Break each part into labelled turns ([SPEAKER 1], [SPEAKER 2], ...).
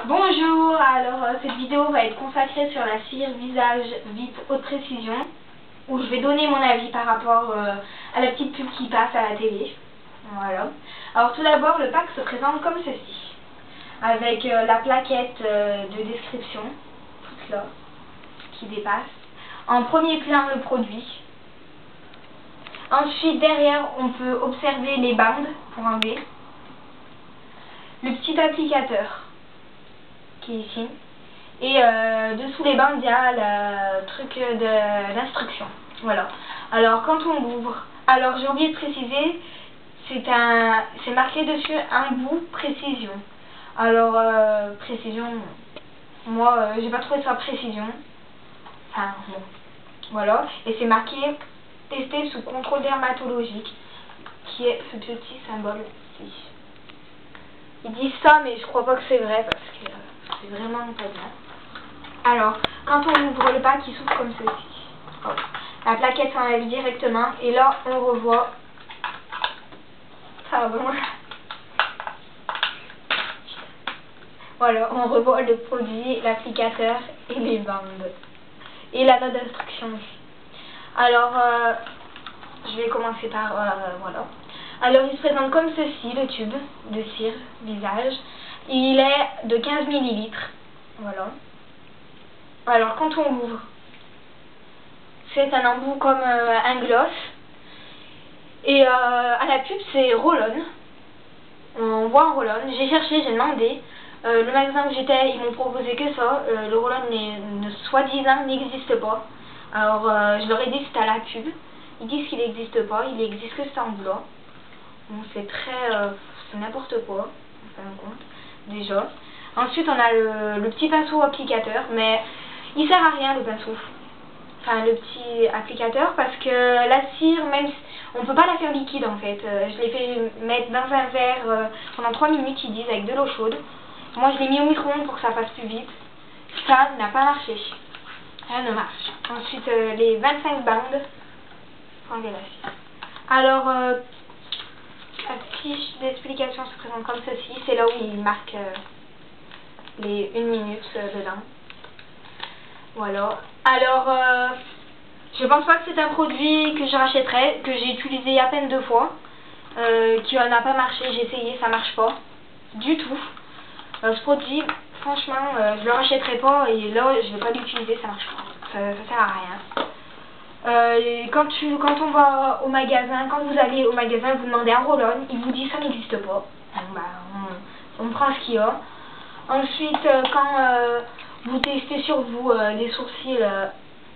[SPEAKER 1] Bonjour, alors cette vidéo va être consacrée sur la cire visage vite haute précision, où je vais donner mon avis par rapport à la petite pub qui passe à la télé. Voilà. Alors tout d'abord, le pack se présente comme ceci, avec la plaquette de description, toute là, qui dépasse. En premier plan, le produit. Ensuite, derrière, on peut observer les bandes pour enlever. Le petit applicateur qui est ici. Et dessous les bandes, il y a le truc d'instruction. Voilà. Alors, quand on l'ouvre, alors j'ai oublié de préciser, c'est marqué dessus un bout précision. Alors, précision, moi, j'ai pas trouvé ça précision. Enfin, bon. Voilà. Et c'est marqué testé sous contrôle dermatologique, qui est ce petit symbole ici. Ils disent ça, mais je crois pas que c'est vrai parce que c'est vraiment pas bien. Alors, quand on ouvre le pack, il s'ouvre comme ceci. Hop. La plaquette s'enlève directement et là, on revoit. Pardon. Voilà, on revoit le produit, l'applicateur et les bandes. Et la note d'instruction aussi. Alors, je vais commencer par, voilà. Alors, il se présente comme ceci, le tube de cire visage. Il est de 15 ml. Voilà. Alors, quand on l'ouvre, c'est un embout comme un gloss. Et à la pub, c'est roll-on. On voit un roll-on. J'ai cherché, j'ai demandé. Le magasin où j'étais, ils m'ont proposé que ça. Le roll-on, soi-disant, n'existe pas. Alors, je leur ai dit que c'était à la pub. Ils disent qu'il n'existe pas. Il n'existe que cet embout-là. Bon, c'est c'est n'importe quoi, en fin de compte, déjà. Ensuite, on a le petit pinceau applicateur, mais il sert à rien, le pinceau. Enfin, le petit applicateur, parce que la cire, même si on peut pas la faire liquide, en fait. Je l'ai fait mettre dans un verre pendant 3 minutes, ils disent, avec de l'eau chaude. Moi, je l'ai mis au micro-ondes pour que ça passe plus vite. Ça n'a pas marché. Rien ne marche. Ensuite, les 25 bandes. Enlever la cire. Alors, la fiche d'explication se présente comme ceci. C'est là où il marque les 1 minute dedans. Voilà. Alors, je pense pas que c'est un produit que je rachèterais, que j'ai utilisé à peine 2 fois, qui n'a pas marché. J'ai essayé, ça marche pas du tout. Ce produit, franchement, je le rachèterai pas et là, je vais pas l'utiliser, ça marche pas. Ça sert à rien. Quand on va au magasin, quand vous allez au magasin, vous demandez un roll-on, il vous dit ça n'existe pas. Donc, on prend ce qu'il y a. Ensuite, quand vous testez sur vous les sourcils,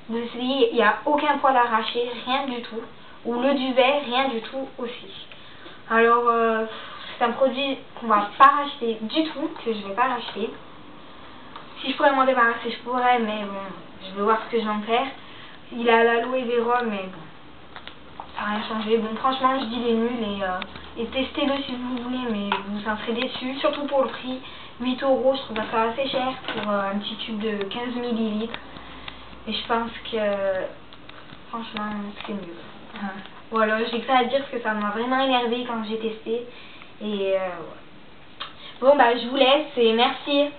[SPEAKER 1] vous essayez, il n'y a aucun poil arraché, rien du tout. Ou le duvet, rien du tout aussi. Alors, c'est un produit qu'on va pas racheter du tout, que je vais pas racheter. Si je pourrais m'en débarrasser, je pourrais, mais bon, je vais voir ce que je vais en faire. Il a l'aloe vera, mais bon, ça n'a rien changé. Bon, franchement, je dis il est nul et testez-le si vous voulez, mais vous en serez déçus, surtout pour le prix. 8 €, je trouve ça assez cher pour un petit tube de 15 ml. Et je pense que, franchement, c'est mieux. Voilà, j'ai que ça à dire parce que ça m'a vraiment énervé quand j'ai testé. Et bon, bah, je vous laisse et merci.